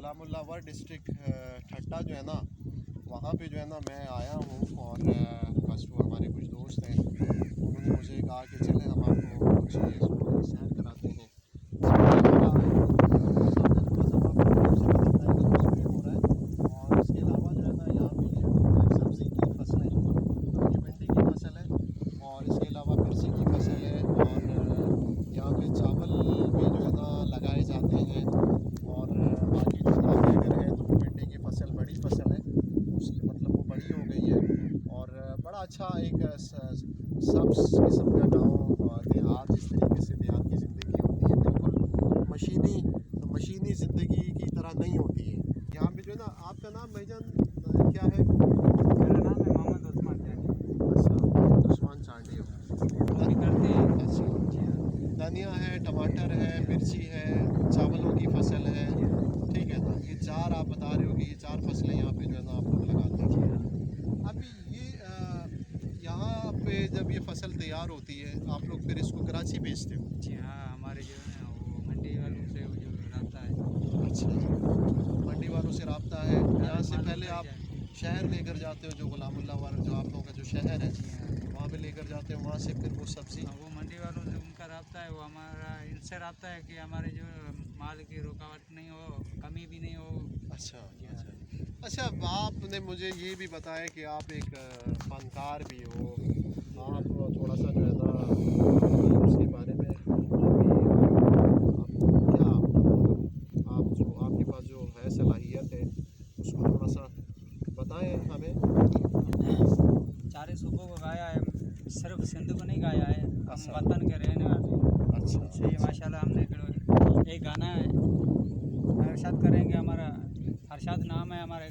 गुलामुल्लाह district ठट्टा जो है ना, वहाँ पे जो है ना मैं आया हूँ। और बस वो हमारे कुछ दोस्त हैं, उन्होंने मुझे कहा कि चलें हम आपको कुछ सैर कराते हैं। और इसके अलावा जो है ना यहाँ पे ये सब्ज़ी की फसलें हैं, तो ये भिंडी की फसल है और इसके अलावा मिर्ची की फसल है। और यहाँ पे चावल भी जो है ना लगाए जाते हैं। और बाकी जो आगे अगर है तो भिंडी की फसल बड़ी फसल है, उसकी मतलब वो बड़ी हो गई है। और बड़ा अच्छा एक सब्ज़ किस्म का गाँव देहात, जिस तरीके से देहात की ज़िंदगी होती है, बिल्कुल मशीनी ज़िंदगी की तरह नहीं होती है यहाँ पे जो है ना। आपका नाम भाईजान क्या है? मेरा नाम है मोहम्मद उस्मान चांडी। अच्छा, उस्मान चांडी हो। खेती करते हैं। अच्छा, धनिया है, टमाटर है, मिर्ची है, चावलों की फसल है, ठीक है ना। ये चार आप बता रहे हो कि ये चार फसलें यहाँ पे जो है ना आप लोग लगाते हैं। अभी ये यहाँ पे जब ये फसल तैयार होती है आप लोग फिर इसको कराची भेजते हो? जी हाँ, हमारे जो है ना वो मंडी वालों से वो जो रहता है। अच्छा, मंडी वालों से रब्ता है। यहाँ से पहले आप शहर लेकर जाते हो, जो गुलामुल्लाह वाला जो आप लोगों का जो शहर है वहाँ पे लेकर जाते हो, वहाँ से फिर वो सब्ज़ी। वो मंडी वालों से उनका रब्ता है, वो हमारा इनसे रब्ता है कि हमारे जो माल की रुकावट नहीं हो, कमी भी नहीं हो। अच्छा अच्छा। आपने मुझे ये भी बताया कि आप एक फनकार भी हो। आप थोड़ा सा जो है ना उसके बारे में आप जो आपके पास जो है सलाहियत है उसको थोड़ा सा बताएं हमें। चारे सूबों को गाया है, सिर्फ सिंध को नहीं गाया है। हम अच्छा। वतन के रहने वाले। अच्छा सही, माशाल्लाह। हमने एक गाना है, अरशद करेंगे। हमारा अरशद नाम है, हमारे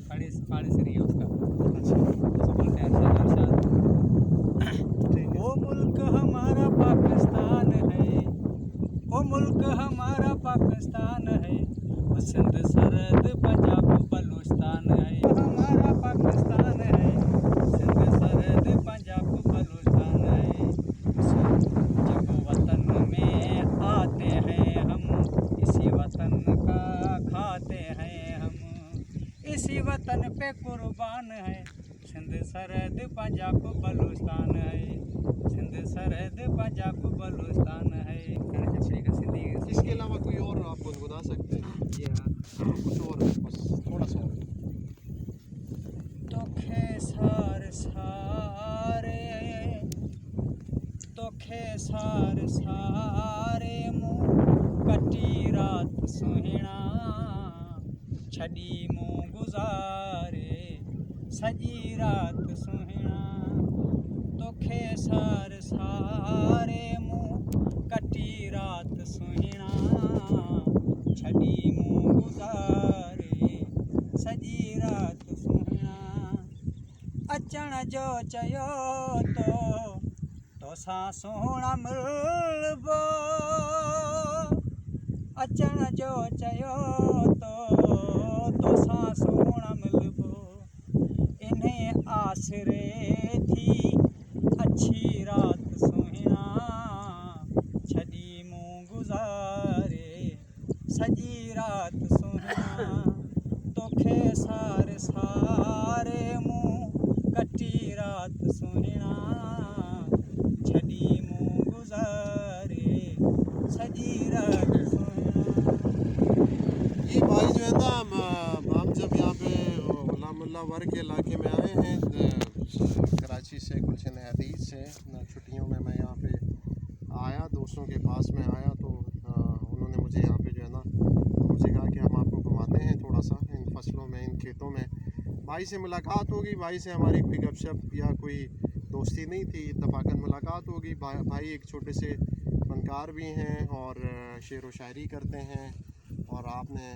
पाड़ी श्री है उसका। अच्छा, बोलते हैं अरशद। ओ मुल्क हमारा पाकिस्तान है, ओ मुल्क हमारा पाकिस्तान है, ओ सिंध सरहद पंजाब बलूचिस्तान है। हमारा पाकिस्तान है, सिंध सरहद पंजाब बलूचिस्तान है। जब वतन में आते हैं हम, इसी वतन का खाते हैं हम, इसी वतन पे कुर्बान है। सिंध सरहद पंजाब बलूचिस्तान है, सिंध सरहद पंजाब बलूचिस्तान है। इसके अलावा कोई और आप गुनगुना सकते हैं? जी हाँ। कुछ और बस थोड़ा सा और। तोखे सार सारे मुँह कटी रात सुहिणा, छड़ी मुँह गुज़ारे सजी रात सुहिणा। तोखे सारे मुँह कटी रात सुहिणा, छड़ी मुँह गुज़ारे सजी रात सुहिणा। अचण जो चयो तो सां सोहणा मिलबो, अचण जो चयो तो सां सोहणा मिलबो। इन्हें आसरे थी अच्छी रात सुहिणा, छड़ी मुँह गुज़ारे सजी रात सुहिणा। तोखे सारे मुँह कटी रात सुहिणा, छड़ी मुँह गुज़ारे सजी रात सुहिणा। ये भाई जो है ना हम जब यहाँ पे गुलामुल्लाह वर्ग के इलाके में आए हैं कराची से गुलशन हदीस से छुट्टियों में मैं यहाँ पे आया, दोस्तों के पास में आया तो उन्होंने मुझे यहाँ पे जो है ना मुझे कहा कि हम आपको घुमाते हैं थोड़ा सा इन फसलों में, इन खेतों में। भाई से मुलाकात होगी, भाई से हमारी कोई गपशप या कोई दोस्ती नहीं थी, इत्तफाकन मुलाकात होगी। भाई एक छोटे से फनकार भी हैं और शेर व शायरी करते हैं। और आपने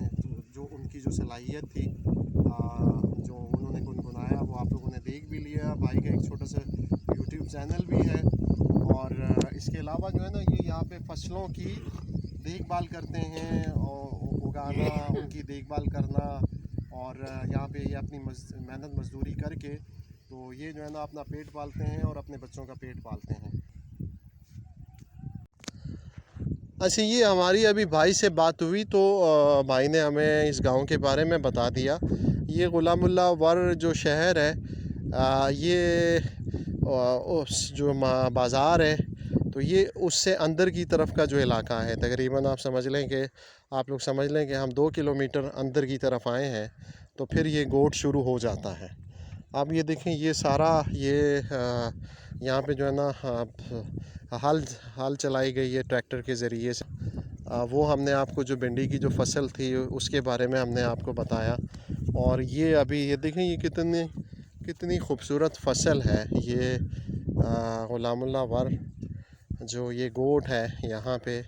जो उनकी जो सलाहियत थी जो उन्होंने गुनगुनाया वो आप लोगों ने देख भी लिया। भाई का एक छोटा सा यूट्यूब चैनल भी है। और इसके अलावा जो है ना ये यहाँ पे फसलों की देखभाल करते हैं और उगाना, उनकी देखभाल करना। और यहाँ पे ये अपनी मेहनत मजदूरी करके तो ये जो है ना अपना पेट पालते हैं और अपने बच्चों का पेट पालते हैं। अच्छा, ये हमारी अभी भाई से बात हुई तो भाई ने हमें इस गांव के बारे में बता दिया। ये गुलामुल्ला वर जो शहर है, ये उस जो बाज़ार है, तो ये उससे अंदर की तरफ का जो इलाका है, तकरीबन आप समझ लें कि आप लोग समझ लें कि हम 2 किलोमीटर अंदर की तरफ आए हैं, तो फिर ये गोट शुरू हो जाता है। अब ये देखें, ये सारा ये यहाँ पे जो है ना हल हल चलाई गई है ट्रैक्टर के ज़रिए से। वो हमने आपको जो भिंडी की जो फसल थी उसके बारे में हमने आपको बताया। और ये अभी ये देखें, ये कितनी कितनी खूबसूरत फसल है। ये गुलामुल्ला वर जो ये गोट है यहाँ पे,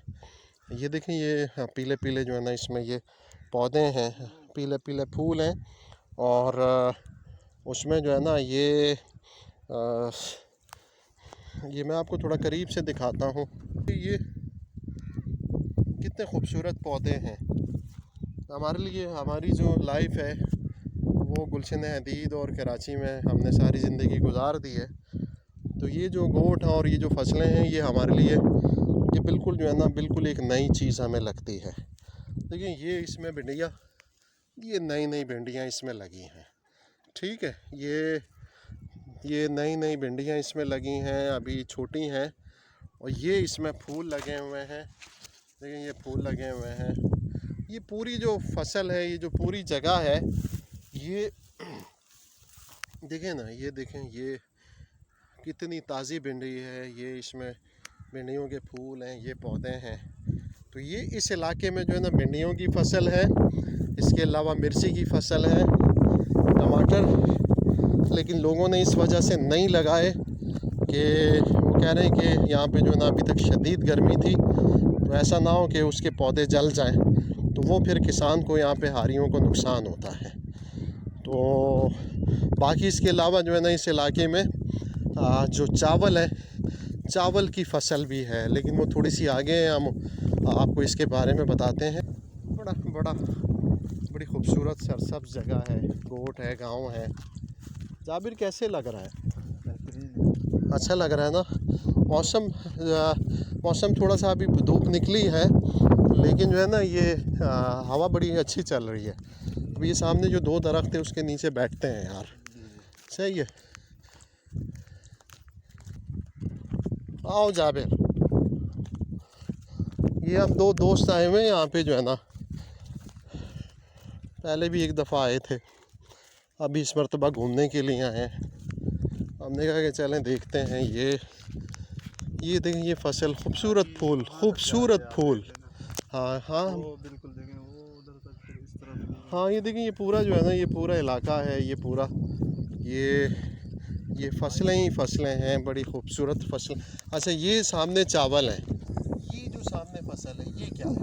ये देखें, ये पीले पीले जो है ना इसमें ये पौधे हैं, पीले पीले फूल हैं। और उसमें जो है ना ये मैं आपको थोड़ा करीब से दिखाता हूँ। ये कितने खूबसूरत पौधे हैं। हमारे लिए हमारी जो लाइफ है वो गुलशन हदीद और कराची में हमने सारी ज़िंदगी गुजार दी है। तो ये जो गोट और ये जो फसलें हैं, ये हमारे लिए ये बिल्कुल जो है ना बिल्कुल एक नई चीज़ हमें लगती है। देखिए, ये इसमें भिंडियाँ, ये नई नई भिंडियाँ इसमें लगी हैं। ठीक है, ये नई नई भिंडियाँ इसमें लगी हैं, अभी छोटी हैं। और ये इसमें फूल लगे हुए हैं। देखिए, ये फूल लगे हुए हैं। ये पूरी जो फसल है, ये जो पूरी जगह है, ये देखें ना, ये देखें, ये कितनी ताज़ी भिंडी है। ये इसमें भिंडियों के फूल हैं, ये पौधे हैं। तो ये इस इलाके में जो है ना भिंडियों की फसल है। इसके अलावा मिर्ची की फसल है, टमाटर। लेकिन लोगों ने इस वजह से नहीं लगाए कि वो कह रहे हैं कि यहाँ पे जो है ना अभी तक शदीद गर्मी थी, तो ऐसा ना हो कि उसके पौधे जल जाएं, तो वो फिर किसान को यहाँ पे हारियों को नुकसान होता है। तो बाकी इसके अलावा जो है ना इस इलाके में जो चावल है, चावल की फसल भी है, लेकिन वो थोड़ी सी आगे है। हम आपको इसके बारे में बताते हैं। बड़ी खूबसूरत सरसब्ज़ जगह है, गोट है, गांव है। जाबिर, कैसे लग रहा है? अच्छा लग रहा है ना। मौसम थोड़ा सा अभी धूप निकली है, लेकिन जो है ना ये हवा बड़ी अच्छी चल रही है। अब ये सामने जो 2 दरख्त है उसके नीचे बैठते हैं यार, सही है। आओ जाबिर, ये हम 2 दोस्त आए हुए हैं यहाँ पे जो है ना, पहले भी एक दफ़ा आए थे, अभी इस मरतबा घूमने के लिए आए हैं। हमने कहा कि चलें देखते हैं। ये देखें, ये फसल, खूबसूरत फूल, खूबसूरत फूल। हाँ हाँ बिल्कुल देखें, वो उधर तक इस तरफ। हाँ, ये देखिए, ये पूरा जो है ना, ये पूरा इलाका है, ये पूरा ये फसलें ही फसलें हैं, बड़ी खूबसूरत फसल। अच्छा, ये सामने चावल है। ये जो सामने फसल है, ये क्या है?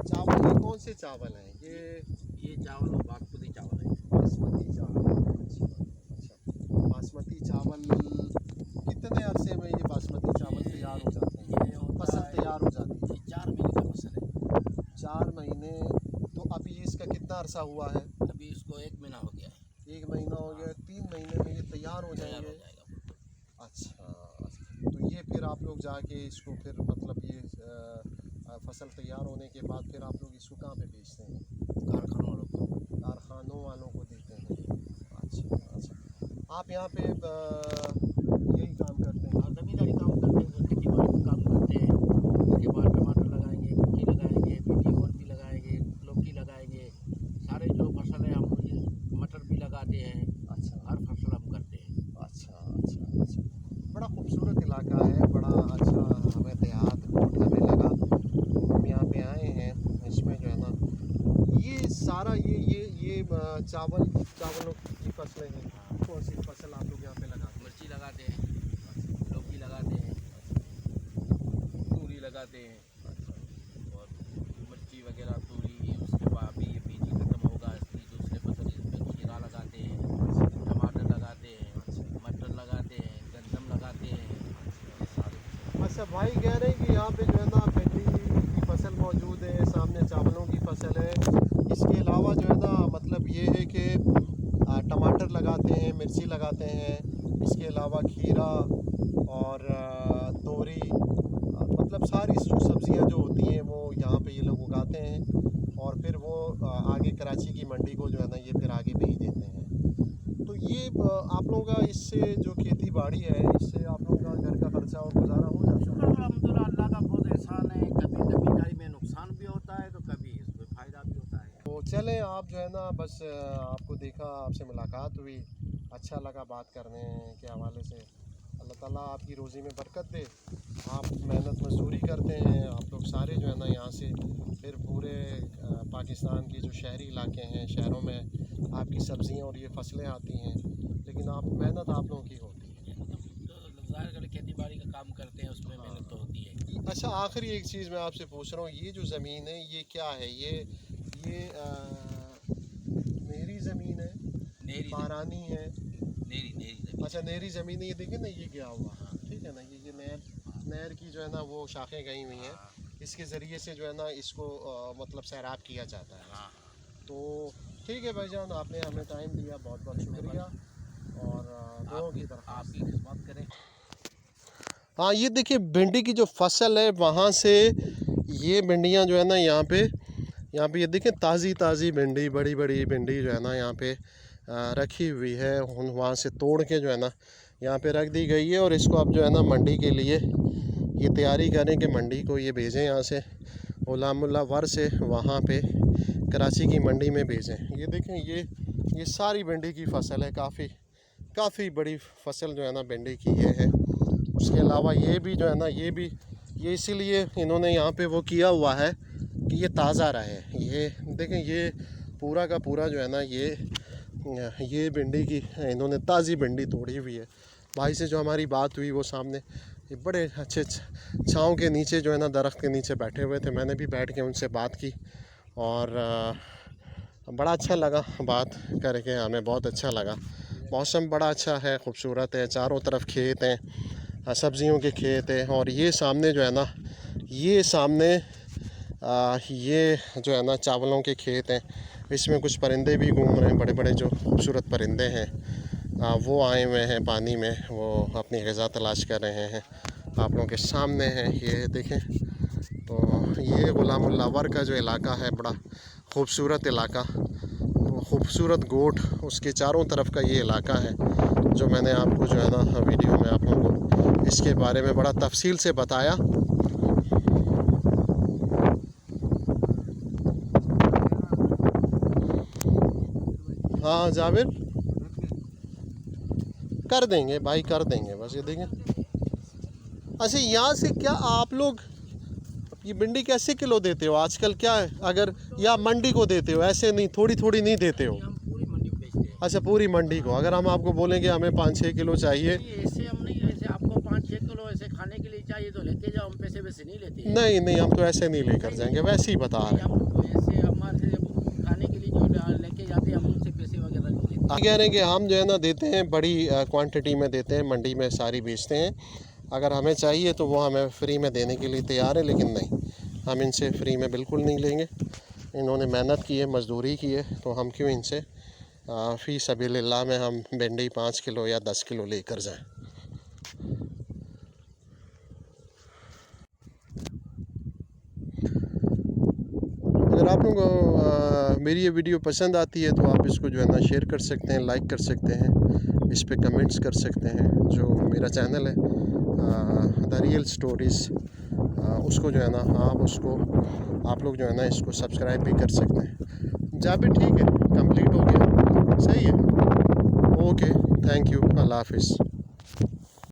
चावल ये कौन से चावल हैं? ये चावल बासमती चावल है। बासमती चावल। अच्छा, बासमती चावल कितने अरसे में ये बासमती चावल तैयार हो जाते हैं? फसल तैयार हो जाती है? 4 महीने का फसल है। 4 महीने। तो अभी इसका कितना अरसा हुआ है? अभी इसको 1 महीना हो गया है। 1 महीना हो गया। 3 महीने में ये तैयार हो तैयार हो जाएंगे। जाएगा। अच्छा, तो ये फिर आप लोग जाके इसको फिर मतलब ये फसल तैयार होने के बाद फिर आप लोग इसको कहाँ पे बेचते हैं? कारखानों वालों को देते हैं। अच्छा, आप यहाँ पे यही काम करते हैं? हाँ, ज़मींदारी काम करते हैं, खेती बाड़ी का काम करते हैं। उसके बाद टमाटर लगाएंगे, मिर्ची लगाएंगे, भिंडी और भी लगाएंगे, लौकी लगाएंगे। सारे जो फसल है हम मटर भी लगाते हैं। अच्छा, हर फसल हम करते हैं। अच्छा। बड़ा खूबसूरत इलाका है, बड़ा अच्छा। हमें देहात गोट हमें लगा, हम यहाँ पे आए हैं। इसमें जो है ना ये सारा ये चावलों की फसलें हैं। कौन सी फसल आप लोग यहाँ पे लगाते हैं? मिर्ची लगाते हैं, लौकी लगाते हैं, तूरी लगाते हैं। और मिर्ची वगैरह, तूरी, उसके बाद भी ये बीज खत्म होगा, इसकी दूसरे फसल इसमें खीरा लगाते हैं, टमाटर लगाते हैं, मटर लगाते हैं, गंदम लगाते हैं। ये सारे। अच्छा, भाई कह रहे हैं कि यहाँ पे जो है ना भिंडी की फसल मौजूद है, सामने चावलों की फसल है। इसके अलावा जो है ना मतलब ये है कि टमाटर लगाते हैं, मिर्ची लगाते हैं। इसके अलावा खीरा और 2 कराची की मंडी को जो है ना ये फिर आगे भेज देते हैं। तो ये आप लोगों का इससे जो खेती बाड़ी है इससे आप लोगों का घर का खर्चा और गुजारा हो जाता है? अल्हम्दुलिल्लाह, अल्लाह का बहुत एहसान है। कभी ज़मींदारी में नुकसान भी होता है तो कभी इसमें फ़ायदा भी होता है। तो चलें, आप जो है ना बस आपको देखा, आपसे मुलाकात हुई, अच्छा लगा बात करने के हवाले से। अल्लाह ताला आपकी रोज़ी में बरकत दे। आप मेहनत मजदूरी करते हैं, आप लोग सारे जो है ना यहाँ से फिर पूरे पाकिस्तान की जो शहरी इलाके हैं, शहरों में आपकी सब्ज़ियाँ और ये फसलें आती हैं, लेकिन आप मेहनत आप लोगों की होती है। ज़ाहिर है खेती बाड़ी का काम करते हैं, उसमें मेहनत तो होती है। अच्छा, आखिरी एक चीज़ मैं आपसे पूछ रहा हूँ, ये जो ज़मीन है ये क्या है? ये नेरी ज़मीन है, नेरी पारानी है? नेरी नेरी अच्छा, नेरी ज़मीन है। ये देखिए ना, ये गया हुआ, ठीक है ना, ये नहर की जो है ना वो शाखें गई हुई हैं, इसके ज़रिए से जो है ना इसको मतलब सैराब किया जाता है। हाँ। तो ठीक है भाईजान, आपने हमें टाइम दिया, बहुत बहुत शुक्रिया और दुआओं की तरफ आपकी खिदमत करें। हाँ, ये देखिए भिंडी की जो फसल है वहाँ से ये भिंडियाँ जो है ना यहाँ पे ये देखिए ताज़ी भिंडी, बड़ी बड़ी भिंडी जो है ना यहाँ पे रखी हुई है। वहाँ से तोड़ के जो है ना यहाँ पे रख दी गई है और इसको अब जो है ना मंडी के लिए ये तैयारी करें कि मंडी को ये भेजें, यहाँ से गुलामुल्लाह वर से वहाँ पे कराची की मंडी में भेजें। ये देखें, ये सारी भिंडी की फसल है, काफ़ी बड़ी फसल जो है ना भिंडी की ये है। उसके अलावा ये भी जो है ना ये इसीलिए इन्होंने यहाँ पे वो किया हुआ है कि ये ताज़ा रहे। ये देखें, ये पूरा का पूरा जो है ना ये भिंडी की इन्होंने ताज़ी भिंडी तोड़ी हुई है। भाई से जो हमारी बात हुई वो सामने ये बड़े अच्छे छाँव के नीचे जो है ना दरख्त के नीचे बैठे हुए थे। मैंने भी बैठ के उनसे बात की और बड़ा अच्छा लगा बात करके, हमें बहुत अच्छा लगा। मौसम बड़ा अच्छा है, खूबसूरत है, चारों तरफ खेत हैं, सब्जियों के खेत हैं और ये सामने जो है ना ये जो है ना चावलों के खेत हैं। इसमें कुछ परिंदे भी घूम रहे हैं, बड़े बड़े जो खूबसूरत परिंदे हैं वो आए हुए हैं पानी में, वो अपनी ग़िज़ा तलाश कर रहे हैं। आप लोगों के सामने हैं, ये देखें। तो ये गुलामुल्लाह वर का जो इलाका है, बड़ा खूबसूरत इलाका, खूबसूरत गोट उसके चारों तरफ का ये इलाका है जो मैंने आपको जो है ना वीडियो में आप लोगों को इसके बारे में बड़ा तफसील से बताया। हाँ जावेद, कर देंगे भाई, कर देंगे, बस ये देखें। अच्छा, यहाँ से क्या आप लोग ये भिंडी कैसे किलो देते हो आजकल? क्या है, अगर या मंडी को देते हो? ऐसे नहीं, थोड़ी थोड़ी नहीं देते हो? हम पूरी मंडी को बेचते हैं। अच्छा, पूरी मंडी को। अगर हम आपको बोलेंगे हमें 5-6 किलो चाहिए? ऐसे हम नहीं, ऐसे आपको 5-6 किलो ऐसे खाने के लिए चाहिए तो लेके जाओ, हम पैसे वैसे नहीं लेते। नहीं, हम तो ऐसे नहीं लेकर जाएंगे, वैसे ही बता रहे हैं। हम ऐसे हमारे खाने के लिए जो लेके जाते हैं हम उनसे पैसे वगैरह नहीं लेते। कह रहे हैं कि हम जो है ना देते हैं, बड़ी क्वांटिटी में देते हैं, मंडी में सारी बेचते हैं। अगर हमें चाहिए तो वो हमें फ्री में देने के लिए तैयार है, लेकिन नहीं, हम इनसे फ्री में बिल्कुल नहीं लेंगे। इन्होंने मेहनत की है, मज़दूरी की है, तो हम क्यों इनसे फ़ी सबीलिल्लाह में हम भिंडी 5 किलो या 10 किलो लेकर जाएं। अगर आप लोगों को मेरी ये वीडियो पसंद आती है तो आप इसको जो है ना शेयर कर सकते हैं, लाइक कर सकते हैं, इस पे कमेंट्स कर सकते हैं। जो मेरा चैनल है द रियल स्टोरीज़, उसको जो है ना आप लोग जो है ना इसको सब्सक्राइब भी कर सकते हैं। जा भी ठीक है, कंप्लीट हो गया, सही है, ओके, थैंक यू, अल्लाह हाफिज़।